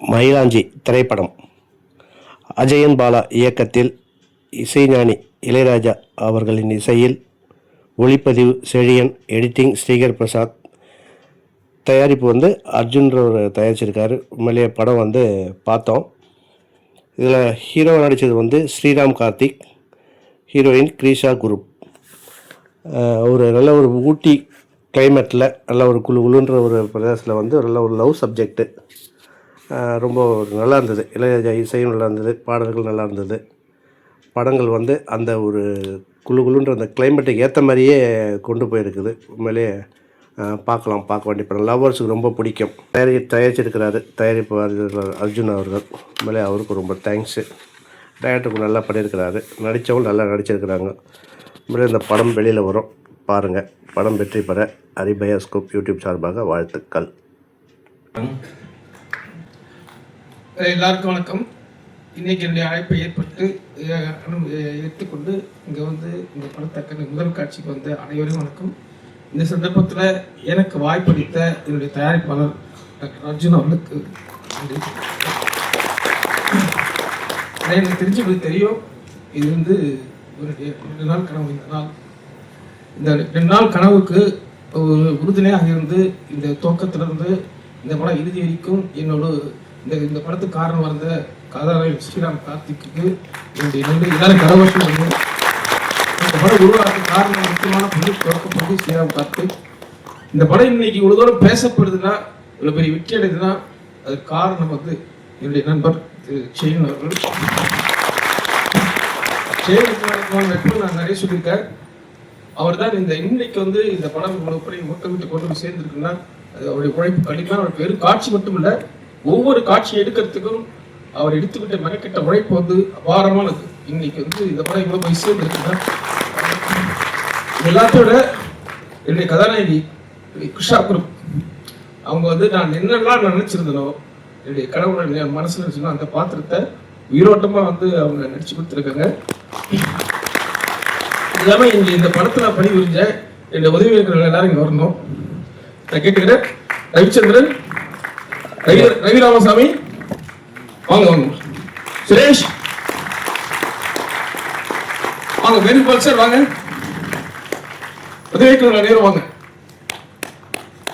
மயிலாஞ்சி திரைப்படம் அஜயன் பாலா இயக்கத்தில் இசைஞானி இளையராஜா அவர்களின் இசையில் ஒளிப்பதிவு செழியன், எடிட்டிங் ஸ்ரீகர் பிரசாத், தயாரிப்பு அர்ஜுன்றவர் தயாரிச்சிருக்காரு. உண்மையிலேயே படம் பார்த்தோம். இதில் ஹீரோவாக நடித்தது ஸ்ரீராம் கார்த்திக், ஹீரோயின் கிரீஷா குரூப். ஒரு நல்ல ஒரு ஊட்டி கிளைமேட்டில் நல்ல ஒரு குழுன்ற ஒரு பிரதேசத்தில் நல்ல ஒரு லவ் சப்ஜெக்டு ரொம்ப நல்லா இருந்தது. இளையராஜா இசையும் நல்லா இருந்தது, பாடல்கள் நல்லா இருந்தது. படங்கள் அந்த ஒரு குழுன்ற அந்த கிளைமேட்டுக்கு ஏற்ற மாதிரியே கொண்டு போயிருக்குது. உண்மையிலே பார்க்க வேண்டிய படம். லவ்வர்ஸுக்கு ரொம்ப பிடிக்கும். தயாரிச்சிருக்கிறாரு தயாரிப்பு அர்ஜுன் அவர்கள். உண்மையிலே அவருக்கு ரொம்ப தேங்க்ஸு. டேரக்டருக்கு நல்லா பண்ணியிருக்கிறாரு, நடித்தவங்க நல்லா நடிச்சிருக்கிறாங்க. உண்மையிலே இந்த படம் வெளியில் வரும், பாருங்கள். படம் வெற்றி பெற ஹரிபயாஸ்கோப் யூடியூப் சார்பாக வாழ்த்துக்கள். எல்லாருக்கும் வணக்கம். இன்னைக்கு என்னுடைய அழைப்பை ஏற்றுக்கொண்டு இங்கே இந்த படத்தக்க முதல் காட்சிக்கு அனைவரும் வணக்கம். இந்த சந்தர்ப்பத்தில் எனக்கு வாய்ப்பளித்த என்னுடைய தயாரிப்பாளர் டாக்டர் அர்ஜுன் அவர்களுக்கு நன்றி. எனக்கு தெரிஞ்சவங்களுக்கு தெரியும், இது ஒரு 2 நாள் கனவு. இந்த 2 நாள் கனவுக்கு ஒரு உறுதுணையாக இருந்து இந்த துவக்கத்திலிருந்து இந்த படம் இறுதி வரைக்கும் என்னோட இந்த படத்துக்கு காரணம் வந்த கதாநாயகன் ஸ்ரீராம் கார்த்திக்கு என்னுடைய நன்றி. எல்லாரும் கரவசம் இந்த படம் உருவாக்க காரணம் முக்கியமான துவக்கப்பட்டு ஸ்ரீராம் கார்த்திக். இந்த படம் இன்னைக்கு இவ்வளவு தூரம் பேசப்படுதுன்னா, இவ்வளவு பெரிய வெற்றி அடைதுன்னா அதுக்கு காரணம் என்னுடைய நண்பர் திரு செயின் அவர்கள். செயின் நான் நிறைய சொல்லியிருக்கேன். அவர் தான் இன்னைக்கு இந்த படம் இவ்வளவு பெரிய மக்கள் விட்டு கொண்டு போய் சேர்ந்துருக்குன்னா அது அவருடைய உழைப்பு கண்டிப்பாக. அவர் வெறும் காட்சி மட்டும் இல்லை, ஒவ்வொரு காட்சியை எடுக்கிறதுக்கும் அவர் எடுத்துக்கிட்ட மெனக்கெட்ட உழைப்பு அபாரமானது. இன்னைக்கு இந்த படம் இவ்வளவு போய் சேர்ந்துருக்குன்னா எல்லாத்தோட என்னுடைய கதாநாயகி கிருஷா குரூப். அவங்க நான் என்னெல்லாம் நினைச்சிருந்தனோ, என்னுடைய கடவுளை மனசுல நினைச்சனோ அந்த பாத்திரத்தை உயிரோட்டமா அவங்க நடிச்சு கொடுத்துருக்காங்க. இல்லாம இங்க இந்த படத்துல பணிபுரிஞ்ச என்னுடைய உதவியாளர்கள் எல்லாரும் இங்க வரணும் நான் கேட்டுக்கிறேன். ரவிச்சந்திரன், ரவி ராமசாமி வாங்க, சுரேஷ் வாங்க, வேணுகோபால் சார் வாங்க, உதவியாளர்கள் அனைவரும் வாங்க,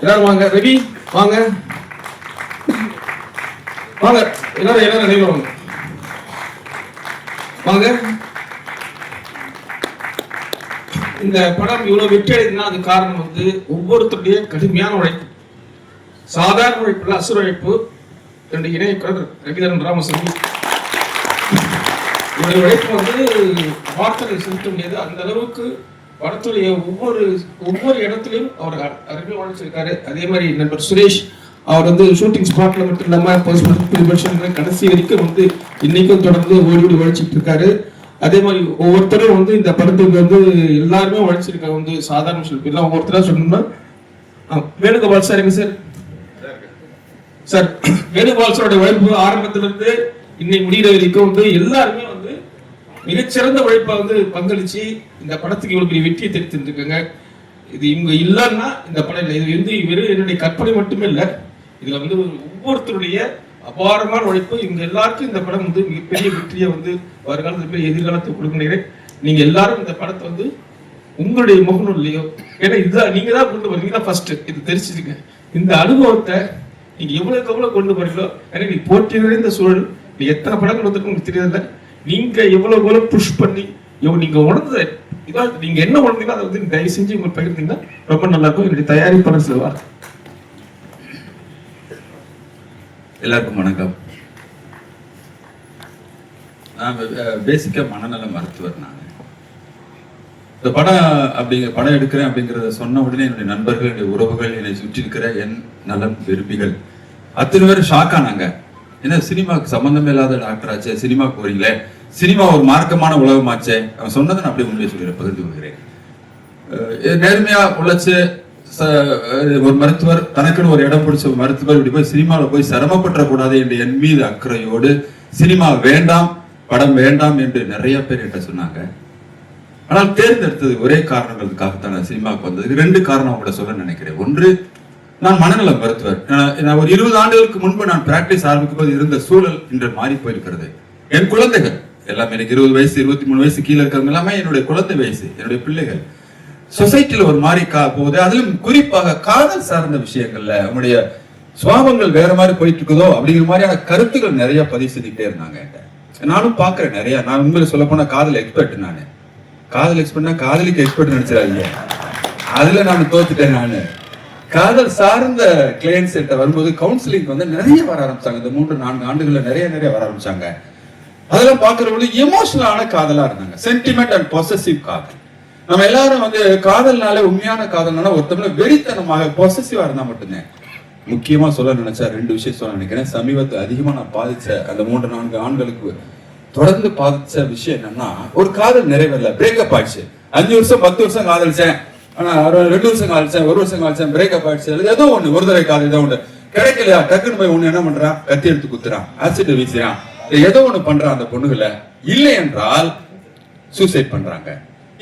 எல்லாரும் வாங்க, ரவி வாங்க, எல்லாரும் அனைவரும் வாங்க. இந்த படம் இவ்வளவு வெற்றி அடைந்ததுன்னா அது காரணம் ஒவ்வொருத்தருடைய கடுமையான உழைப்பு, சாதாரண உழைப்பு இல்ல, அசுர உழைப்பு. என்னுடைய இணையக்குழர் ரவிதரன் ராமசாமி இவருடைய உழைப்பு வார்த்தைகளை செலுத்த முடியாது. அந்த அளவுக்கு படத்துடைய ஒவ்வொரு இடத்துலையும் அவர் அருமையாக உழைச்சிருக்காரு. அதே மாதிரி நண்பர் சுரேஷ் அவர் ஷூட்டிங் ஸ்பாட்ல மட்டும் இல்லாம கடைசி வரைக்கும் இன்னைக்கும் தொடர்ந்து ஓடி உழைச்சிட்டு இருக்காரு. அதே மாதிரி ஒவ்வொருத்தரும் இந்த படத்துக்கு எல்லாருமே உழைச்சிருக்காங்க. சாதாரண சொல்லிட்டு ஒவ்வொருத்தரா சொல்லணும்னா வேணுகோபால் சார் எங்க சார் வேணுகோபால் சாரோட உழைப்பு ஆரம்பத்திலிருந்து இன்னைக்கு முடிகிற வரைக்கும் எல்லாருமே மிகச்சிறந்த உழைப்பா பங்களிச்சு இந்த படத்துக்கு இவ்வளவு பெரிய வெற்றியை தெரிவித்திருக்காங்க. இது இவங்க இல்லைன்னா இந்த படம் இல்லை. இது வெறும் என்னுடைய கற்பனை மட்டுமே இல்லை, இதுல ஒவ்வொருத்தருடைய அபாரமான உழைப்பு. இவங்க எல்லாருக்கும் இந்த படம் மிகப்பெரிய வெற்றியை வருகாலத்துல எதிர்காலத்தை கொடுக்கிறேன். நீங்க எல்லாரும் இந்த படத்தை உங்களுடைய முகநூல் இல்லையோ, ஏன்னா இதுதான் நீங்க தான் கொண்டு வரீங்க, தான் ஃபர்ஸ்ட் இது தெரிஞ்சுங்க. இந்த அனுபவத்தை நீங்க எவ்வளவு கொண்டு போறீங்களோ, ஏன்னா நீ போட்டி நிறைந்த சூழல், நீ எத்தனை படங்கள் உங்களுக்கு தெரியல, நீங்க எவ்வளவு புஷ் பண்ணி நீங்க உணர்ந்ததை இதான் நீங்க என்ன உணர்ந்தீங்களோ அதை தயவு செஞ்சு உங்களுக்கு பகிர்ந்தீங்கன்னா ரொம்ப நல்லா இருக்கும். என்னுடைய தயாரிப்பாளர் சொல்லுவார். எல்லாருக்கும் வணக்கம். நான் பேசிக்கா மனநல மருத்துவர். நான் இந்த படம் எடுக்கிறேன் அப்படிங்கறத சொன்ன உடனே என்னுடைய நண்பர்கள், என்னுடைய உறவுகள், என்னை சுற்றி இருக்கிற என் நலம் விரும்பிகள் அத்தனை பேர் ஷாக் ஆனாங்க. ஏன்னா சினிமாவுக்கு சம்பந்தமே இல்லாத டாக்டர் ஆச்சே, சினிமாவுக்கு போறீங்களே, சினிமா ஒரு மார்க்கமான உலகமாச்சே. அவன் சொன்னதை நான் அப்படியே முன்னே சொல்லிடுறேன், பகிர்ந்து கொள்கிறேன். நேர்மையா உழைச்சு ஒரு மருத்துவர், தனக்குன்னு ஒரு இடம் பிடிச்ச மருத்துவர் இப்படி போய் சினிமாவில் போய் சிரமப்பட்ட கூடாது என்று என் மீது அக்கறையோடு சினிமா வேண்டாம், படம் வேண்டாம் என்று நிறைய பேர் என்கிட்ட சொன்னாங்க. ஆனால் தேர்ந்தெடுத்தது ஒரே காரணங்களுக்காகத்தான் சினிமாவுக்கு வந்தது. 2 காரணம் உங்களை சொல்ல நினைக்கிறேன். ஒன்று, நான் மனநல மருத்துவர். நான் ஒரு 20 ஆண்டுகளுக்கு முன்பு நான் பிராக்டிஸ் ஆரம்பிக்கும் போது இருந்த சூழல் இன்று மாறி போயிருக்கிறது. என் குழந்தைகள் எல்லாமே எனக்கு 20 வயசு 23 வயசு கீழே இருக்கிறவங்க எல்லாமே என்னுடைய குழந்தை வயசு, என்னுடைய பிள்ளைகள். சொசைட்டில ஒரு மாதிரி போகுது. அதிலும் குறிப்பாக காதல் சார்ந்த விஷயங்கள்ல உங்களுடைய சுவாபங்கள் வேற மாதிரி போயிட்டு இருக்குதோ அப்படிங்கிற மாதிரியான கருத்துக்கள் நிறைய பதிவு செஞ்சுக்கிட்டே இருந்தாங்க. நானும் பாக்குறேன் நிறைய. நான் உண்மையில சொல்ல போனா காதல் எக்ஸ்பர்ட். நானு காதல் எக்ஸ்பர்ட்னா காதலிக்கு எக்ஸ்பர்ட் நினைச்சிடாதீங்க. அதுல நான் தோத்துட்டேன். நானு காதல் சார்ந்த கிளையன்ஸ் கிட்ட வரும்போது கவுன்சிலிங் வந்து நிறைய வர ஆரம்பிச்சாங்க. இந்த 3-4 ஆண்டுகள்ல நிறைய வர ஆரம்பிச்சாங்க. அதெல்லாம் பாக்குறவங்க எமோஷனலான காதலா இருந்தாங்க. சென்டிமெண்ட் அண்ட் பொசசிவ் காதல். நம்ம எல்லாரும் வந்து காதல்னாலே உண்மையான காதல்னால ஒருத்தவங்க வெறித்தனமாக பொசசிவா இருந்தா மட்டும்தான். முக்கியமா சொல்ல நினைச்சா 2 விஷயம் சொல்ல நினைக்கிறேன். சமீபத்தில் அதிகமா நான் பாதிச்ச அந்த 3-4 ஆண்களுக்கு தொடர்ந்து பாதிச்ச விஷயம் என்னன்னா, ஒரு காதல் நிறைவேறல, பிரேக்கப் ஆயிடுச்சு. 5 வருஷம் 10 வருஷம் காதலிச்சேன், ஆனா 2 வருஷம் காதலிச்சேன், 1 வருஷம் காதலிச்சேன், பிரேக்கப் ஆயிடுச்சு. ஏதோ ஒண்ணு, ஒரு தடவை காதல் ஏதோ ஒண்ணு கிடைக்கலையா, டக்குன்னு போய் ஒண்ணு என்ன பண்றான், கத்தி எடுத்து குத்துறான், ஆசிட் வீசுறான், ஏதோ ஒண்ணு பண்றான் அந்த பொண்ணுகளை. இல்லை என்றால் சூசைட் பண்றாங்க.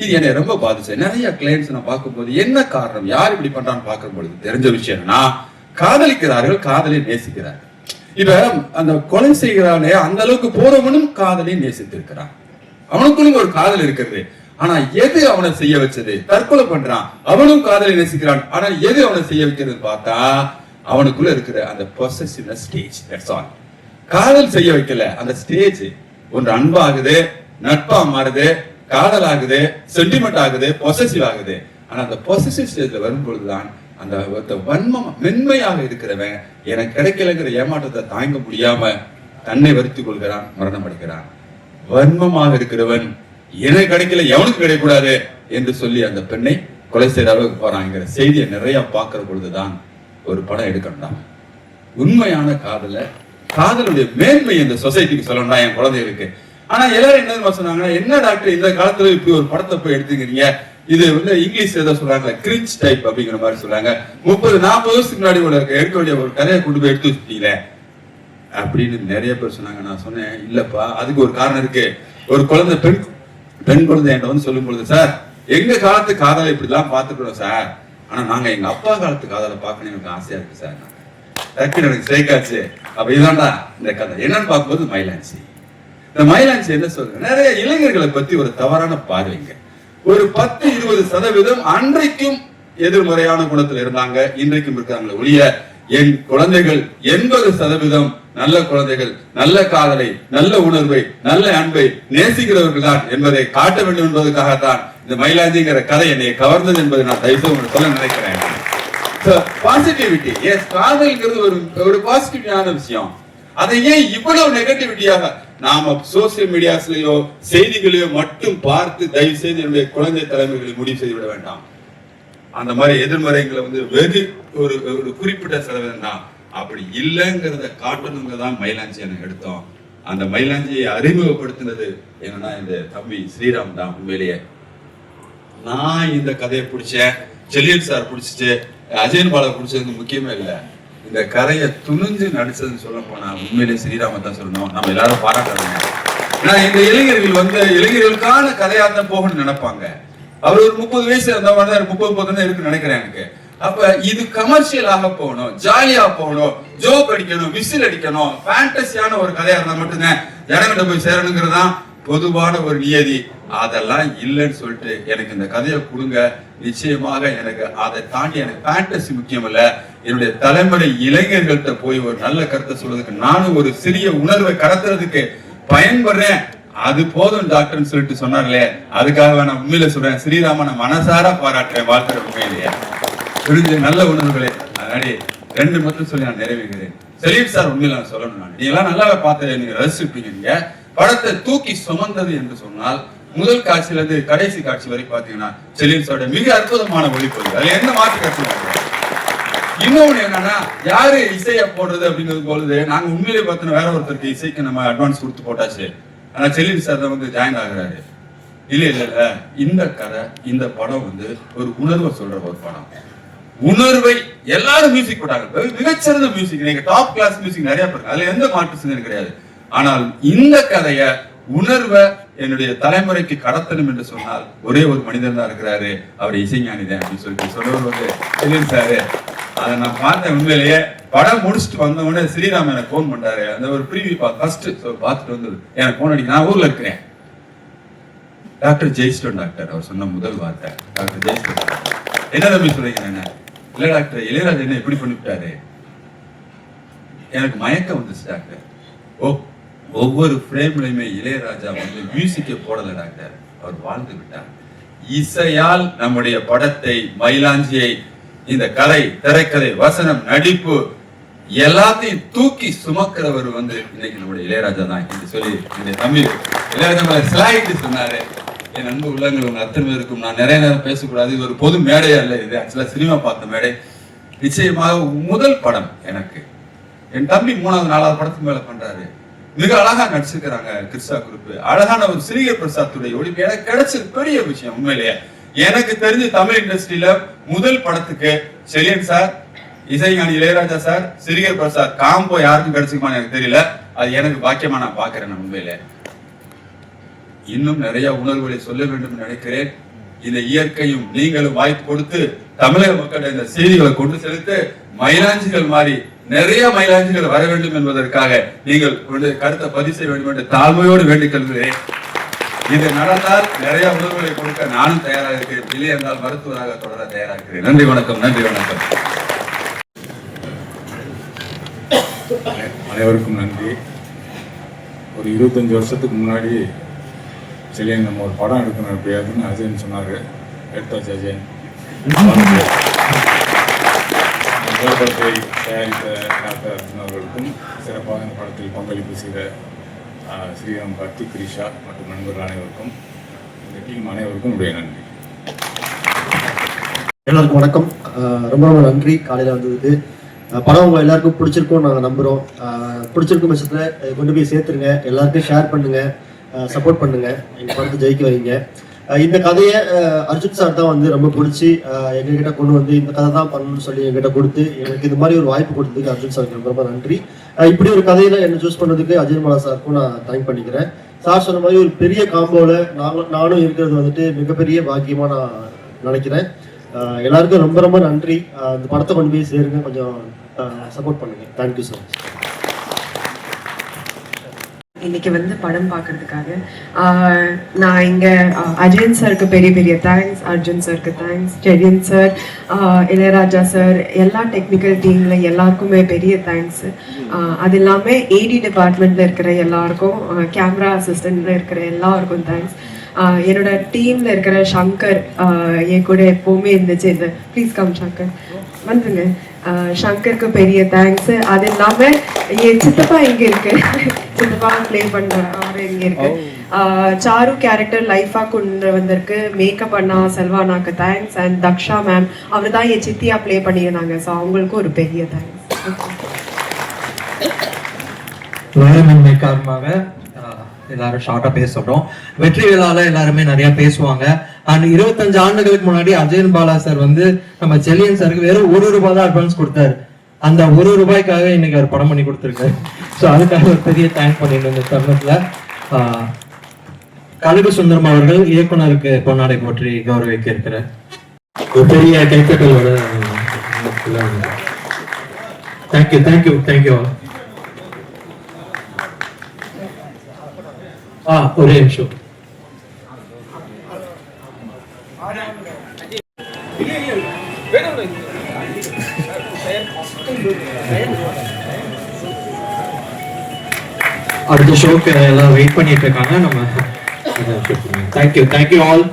இது என்னை ரொம்ப பாதிச்சு. நிறைய கிளையன்ஸ் நான் பார்க்கும்போது என்ன காரணம், யார் இப்படி பண்றான்னு பார்க்கும்போது தெரிஞ்ச விஷயம் என்னன்னா, காதலிக்கிறார்கள், காதலை நேசிக்கிறார்கள். இப்ப அந்த கொலை செய்கிறானே அந்த அளவுக்கு போறவனும் காதலை நேசித்திருக்கிறான். அவனுக்குள்ளும் ஒரு காதல் இருக்கிறது. ஆனா எது அவனை செய்ய வச்சது? தற்கொலை பண்றான், அவனும் காதலை நேசிக்கிறான். ஆனா எது அவனை செய்ய வைக்கிறது பார்த்தா அவனுக்குள்ள இருக்கிற அந்த பொசசிவ்னஸ் ஸ்டேஜ். That's all. காதல் செய்ய வைக்கல, அந்த ஸ்டேஜ். ஒன்று அன்பாகுது, நட்பா மாறுது, காதல் ஆகுது, சென்டிமெண்ட் ஆகுது, பொசசிவ் ஆகுது. ஆனா அந்த பொசசிவ் ஸ்டேஜ்ல வரும்பொழுதுதான் அந்த வன்மம் மென்மையாக இருக்கிறவன் எனக்கு கிடைக்கலங்கிற ஏமாற்றத்தை தாங்க முடியாம தன்னை வருத்திக் கொள்கிறான், மரணம் அடைகிறான். வன்மமாக இருக்கிறவன் எனக்கு கிடைக்கல, எவனுக்கு கிடைக்கூடாது என்று சொல்லி அந்த பெண்ணை கொலை செய்த அளவுக்கு போறாங்கிற செய்தியை நிறைய பார்க்கிற பொழுதுதான் ஒரு படம் எடுக்கணும். உண்மையான காதலுடைய மேன்மை இந்த சொசைட்டிக்கு சொல்லணும்னா என் குழந்தைகளுக்கு. ஆனா எல்லாரும் என்ன சொன்னாங்க, என்ன டாக்டர் இந்த காலத்துல இப்படி ஒரு படத்தை போய் எடுத்துக்கிறீங்க, இது வந்து இங்கிலீஷ் ஏதோ சொல்றாங்க, கிரிஞ்ச் டைப் அப்படிங்கிற மாதிரி சொல்றாங்க. 30-40 வருஷத்துக்கு முன்னாடி எடுக்க வேண்டிய ஒரு கதையை கொண்டு போய் எடுத்து வச்சுட்டீங்க அப்படின்னு நிறைய பேர் சொன்னாங்க. நான் சொன்னேன், இல்லப்பா, அதுக்கு ஒரு காரணம் இருக்கு. ஒரு குழந்தை, பெண் குழந்தை என்கிட்ட வந்து சொல்லும் பொழுது, சார் எங்க காலத்து காதலை இப்படிலாம் பார்த்துக்கிறோம் சார், ஆனா நாங்க எங்க அப்பா காலத்து காதலை பார்க்கணும் எனக்கு ஆசையா இருக்கு சார். டக்குன்னு எனக்கு ஸ்ட்ரைக் ஆச்சு. அப்ப இதான்டா இந்த கதை. என்னன்னு பார்க்கும்போது மயிலாஞ்சி. இந்த மயிலாஞ்சி என்ன சொல்றேன், நிறைய இளைஞர்களை பத்தி ஒரு தவறான பார்வைங்க. ஒரு 10-20% அன்றைக்கும் எதிர்மறையான குணத்துல இருந்தாங்க, இன்றைக்கும் இருக்காங்களே ஒழிய என் குழந்தைகள் 80% நல்ல குழந்தைகள், நல்ல காதலை, நல்ல உணர்வை, நல்ல அன்பை நேசிக்கிறவர்கள் தான் என்பதை காட்ட வேண்டும் என்பதற்காகத்தான் இந்த மயிலாஞ்சிங்கிற கதை என்னை கவர்ந்தது என்பதை நான் தயவுசெய்து சொல்ல நினைக்கிறேன். பாசிட்டிவிட்டி, எஸ், காதல்ங்கிறது ஒரு பாசிட்டிவான விஷயம். அதை ஏன் இவ்வளவு நெகட்டிவிட்டியாக நாம சோசியல் மீடியாஸ்லயோ செய்திகளையோ மட்டும் பார்த்து தயவு செய்து என்னுடைய குழந்தை தலைமைகளை முடிவு செய்து விட வேண்டாம். அந்த மாதிரி எதிர்மறைகளை வந்து வெகு ஒரு குறிப்பிட்ட சதவீதம் தான். அப்படி இல்லைங்கிறத காட்டணுங்க தான் மயிலாஞ்சி எனக்கு எடுத்தோம். அந்த மயிலாஞ்சியை அறிமுகப்படுத்தினது என்னன்னா இந்த தம்பி ஸ்ரீராம் தான். உண்மையிலேயே நான் இந்த கதையை பிடிச்சேன், செல்லியன் சார் பிடிச்சிச்சு, அஜயன் பாலா பிடிச்சதுக்கு முக்கியமே இல்லை, இந்த கதையை துணிஞ்சு நடிச்சதுன்னு சொல்ல போனா உண்மையிலே ஸ்ரீராம தான் சொல்லணும். நம்ம எல்லாரும் பாராட்டுறாங்க. நான் இந்த இளைஞர்கள் வந்து இளைஞர்களுக்கான கதையா தான் போகணும்னு நினைப்பாங்க. அவர் ஒரு 30 வயசு அந்த மாதிரி 30-30 இருக்குன்னு நினைக்கிறேன் எனக்கு. அப்ப இது கமர்ஷியலாக போகணும், ஜாலியா போகணும், ஜோக் அடிக்கணும், விசில் அடிக்கணும், ஃபேண்டசியான ஒரு கதையா இருந்தா மட்டும்தான் ஜனங்கிட்ட போய் சேரணுங்கிறதான் பொதுவான ஒரு நியதி. அதெல்லாம் இல்லைன்னு சொல்லிட்டு எனக்கு இந்த கதையை கொடுங்க. நிச்சயமாக எனக்கு அதை தாண்டி எனக்கு ஃபேண்டசி முக்கியம் இல்ல, என்னுடைய தலைமுறை இளைஞர்கள்ட்ட போய் ஒரு நல்ல கருத்தை சொல்றதுக்கு, நானும் ஒரு சிறிய உணர்வை கடத்துறதுக்கு பயன்படுறேன், அது போதும் டாக்டர்னு சொல்லிட்டு சொன்னார்களே, அதுக்காக நான் உண்மையில சொல்றேன், ஸ்ரீராமனை மனசார பாராட்டுறேன், வாழ்த்துறேன். உண்மையிலேயே புரிஞ்சு நல்ல உணர்வுகளே. அதனாடி 2 மட்டும் சொல்லி நான் நிறைவேறுகிறேன். செலீம் சார் உண்மையில நான் சொல்லணும், நான் நீங்க எல்லாம் நல்லாவே பார்த்து நீங்க ரசிப்பீங்க. நீங்க படத்தை தூக்கி சுமந்தது என்று சொன்னால் முதல் காட்சியில இருந்து கடைசி காட்சி வரை பாத்தீங்கன்னா செலீம் சாரோட மிக அற்புதமான ஒளிப்பதிவு, அதுல என்ன மாற்று காட்சி. இன்னொன்னு என்னன்னா, யாரு இசையை போடுறது அப்படிங்கிறது பொழுது நாங்க உண்மையிலே பார்த்தோன்னா வேற ஒருத்தருக்கு இசைக்கு நம்ம அட்வான்ஸ் கொடுத்து போட்டாச்சு. ஆனா செலீம் சார் தான் வந்து ஜாயின் ஆகுறாரு. இல்ல இந்த கதை, இந்த படம் வந்து ஒரு உணர்வை சொல்ற ஒரு படம். உணர்வை எல்லாரும் மியூசிக் போட்டாங்க, மிகச்சிறந்த மியூசிக், நீங்க டாப் கிளாஸ் மியூசிக் நிறைய பேருக்கு, அதுல எந்த மாற்று சிந்தனை கிடையாது. ஆனால் இந்த கதைய உணர்வை என்னுடைய தலைமுறைக்கு கடத்தணும் என்று சொன்னால் ஒரே ஒரு மனிதன் தான் இருக்கிறாரு, அவர் இசைஞானி தான் அப்படின்னு சொல்லிட்டு சொன்னவர் வந்து செலீம் சாரு. அதை நான் பார்த்தேன். உண்மையிலேயே படம் முடிச்சுட்டு வந்த உடனே ஸ்ரீராம் எனக்கு போன் பண்றாரு. அந்த ஒரு ப்ரீவியூ ஃபர்ஸ்ட் பார்த்துட்டு வந்து எனக்கு போன் அடிக்க, நான் ஊர்ல இருக்கிறேன், டாக்டர் ஜெயிஸ்டன் டாக்டர். அவர் சொன்ன முதல் வார்த்தை டாக்டர் ஜெயிஸ்டன். என்ன தம்பி சொல்றீங்க? என்ன இல்ல டாக்டர், இளையராஜா என்ன இப்படி பண்ணிவிட்டாரு, எனக்கு மயக்கம் வந்துச்சு டாக்டர். ஒவ்வொரு ஃப்ரேம்லயுமே இளையராஜா வந்து மியூசிக்கை போடல டாக்டர், அவர் வாழ்ந்து விட்டார். இசையால் நம்முடைய படத்தை, மயிலாஞ்சியை, இந்த கலை, திரைக்கதை, வசனம், நடிப்பு எல்லாத்தையும் தூக்கி சுமக்கிறவர் வந்து இன்னைக்கு நம்முடைய இளையராஜா தான் என்று சொல்லி இந்த தம்பி இளையராஜா ஸ்லாயிட்டு சொன்னாரு. என் அன்பு உள்ளங்கள் உங்க அத்தனை பேருக்கும், நான் நிறைய நேரம் பேசக்கூடாது, இது ஒரு பொது மேடையா இல்லை, இது ஆக்சுவலா சினிமா பார்த்த மேடை. நிச்சயமாக முதல் படம் எனக்கு. என் தம்பி 3வது 4வது படத்துக்கு மேல பண்றாரு. மிக அழகா நடிச்சிருக்கிறாங்க கிருஷ்ணா குரூப். அழகான ஒரு ஸ்ரீகர் பிரசாத்துடைய ஒளிப்பு எனக்கு கிடைச்சது பெரிய விஷயம். உண்மையிலேயே எனக்கு தெரிஞ்ச தமிழ் இண்டஸ்ட்ரியில முதல் படத்துக்கு செலியன் சார், இசைஞானி இளையராஜா சார், ஸ்ரீகர் பிரசாத் காம்போ யாருக்கும் கிடைச்சிருக்குமான்னு எனக்கு தெரியல. அது எனக்கு பாக்கியமா நான் பாக்குறேன். உண்மையில இன்னும் நிறைய உணர்வுகளை சொல்ல வேண்டும் நினைக்கிறேன். இந்த இயற்கையும் நீங்களும் வாய்ப்பு கொடுத்து தமிழக மக்கள் இந்த செய்திகளை கொண்டு செலுத்து மயிலாஞ்சிகள் மாறி நிறைய மயிலாஞ்சிகள் வர வேண்டும் என்பதற்காக நீங்கள் கருத்தை பதிவு செய்ய வேண்டும் என்று தாழ்மையோடு வேண்டிக் கொள்கிறேன். இது நடந்தால் நிறைய உணர்வுகளை கொடுக்க நானும் தயாராக இருக்கிறேன். இல்லை என்றால் மருத்துவராக தொடர தயாராக இருக்கிறேன். நன்றி, வணக்கம். நன்றி, வணக்கம். அனைவருக்கும் நன்றி. ஒரு 25 வருஷத்துக்கு முன்னாடி செலியன் நம்ம ஒரு படம் எடுக்கணும் எப்படியாதுன்னு அஜயன் சொன்னார். எடுத்தாச்சு அஜயன். படத்தை தயாரித்த டாக்டர் அர்ஜுன் அவர்களுக்கும் சிறப்பாக இந்த படத்தில் பங்களிப்பு செய்த ஸ்ரீராம், கார்த்திக், கிரிஷா மற்றும் நண்பர்கள் அனைவருக்கும், இந்த டீம் அனைவருக்கும் என்னுடைய நன்றி. எல்லாருக்கும் வணக்கம். ரொம்ப ரொம்ப நன்றி காலையில் வந்ததுக்கு. படம் உங்கள் எல்லாருக்கும் பிடிச்சிருக்கும் நாங்கள் நம்புகிறோம். பிடிச்சிருக்கும் பட்சத்தில் கொண்டு போய் சேர்த்துருங்க, எல்லாருக்கும் ஷேர் பண்ணுங்கள், சப்போர்ட் பண்ணுங்கள், எங்கள் படத்தை ஜெயிக்க வைங்க. இந்த கதையை அர்ஜுன் சார் தான் வந்து ரொம்ப பிடிச்சி எங்ககிட்ட கொண்டு வந்து இந்த கதை தான் பண்ணணும்னு சொல்லி எங்கிட்ட கொடுத்து எனக்கு இது மாதிரி ஒரு வாய்ப்பு கொடுத்ததுக்கு அர்ஜுன் சாருக்கு ரொம்ப ரொம்ப நன்றி. இப்படி ஒரு கதையில என்ன சூஸ் பண்ணதுக்கு அஜய் பாலா சாருக்கும் நான் தேங்க் பண்ணிக்கிறேன். சார் சொன்ன மாதிரி ஒரு பெரிய காம்போல நானும் இருக்கிறது வந்துட்டு மிகப்பெரிய பாக்கியமா நான் நினைக்கிறேன். எல்லாருக்கும் ரொம்ப ரொம்ப நன்றி. இந்த படத்தை கொண்டு போய் சேருங்க, கொஞ்சம் சப்போர்ட் பண்ணுங்க. Thank you so much. இன்னைக்கு வந்து படம் பார்க்கறதுக்காக நான் இங்கே அஜயன் சாருக்கு பெரிய பெரிய தேங்க்ஸ், அர்ஜுன் சாருக்கு thanks, Chezhiyan sir, Ilaiyaraaja sir, எல்லா டெக்னிக்கல் டீமில் எல்லாருக்குமே பெரிய தேங்க்ஸ். அது இல்லாமல் ஏடி டிபார்ட்மெண்ட்டில் இருக்கிற எல்லாருக்கும், கேமரா அசிஸ்டண்ட்டில் இருக்கிற எல்லாருக்கும் தேங்க்ஸ். என்னோட டீமில் இருக்கிற சங்கர் என் கூட எப்போவுமே இருந்துச்சு. இந்த ப்ளீஸ் கம் சங்கர் வந்துங்க. சங்கருக்கு பெரிய தேங்க்ஸ். அது இல்லாமல் என் சித்தப்பா இங்கே இருக்கு, சித்தப்பா ப்ளே பண்ணுற அவர் இங்கே இருக்கு. சாரு கேரக்டர் லைஃபாக கொண்டு வந்திருக்கு. மேக்கப் அண்ணா செல்வானாக்கு தேங்க்ஸ். அண்ட் தக்ஷா மேம், அவர் தான் என் சித்தியா ப்ளே பண்ணியிருந்தாங்க. ஸோ அவங்களுக்கும் ஒரு பெரிய தேங்க்ஸ். வேலைமின்மை காரணமாக எல்லாரும் ஷார்ட்டா பேச சொல்றோம். வெற்றி விழால எல்லாருமே நிறைய பேசுவாங்க. அண்ட் 25 ஆண்டுகளுக்கு முன்னாடி அஜயன் பாலா சார் வந்து நம்ம செலியன் சாருக்கு வெறும் ₹1 தான் அட்வான்ஸ் கொடுத்தாரு. அந்த ₹1 இன்னைக்கு அவர் படம் பண்ணி கொடுத்துருக்காரு. ஸோ அதுக்காக ஒரு பெரிய தேங்க் பண்ணிருந்தோம் இந்த தருணத்துல. கழுகு சுந்தரம் அவர்கள் இயக்குனருக்கு பொன்னாடை போற்றி கௌரவிக்க இருக்கிறார். ஒரு பெரிய கைத்தட்டலோட தேங்க்யூ தேங்க்யூ தேங்க்யூ. ஒரே நிமிஷம். அடுத்த ஷோக்கு எல்லாம் வெயிட் பண்ணிட்டு இருக்காங்க. நம்ம தேங்க்யூ ஆல்.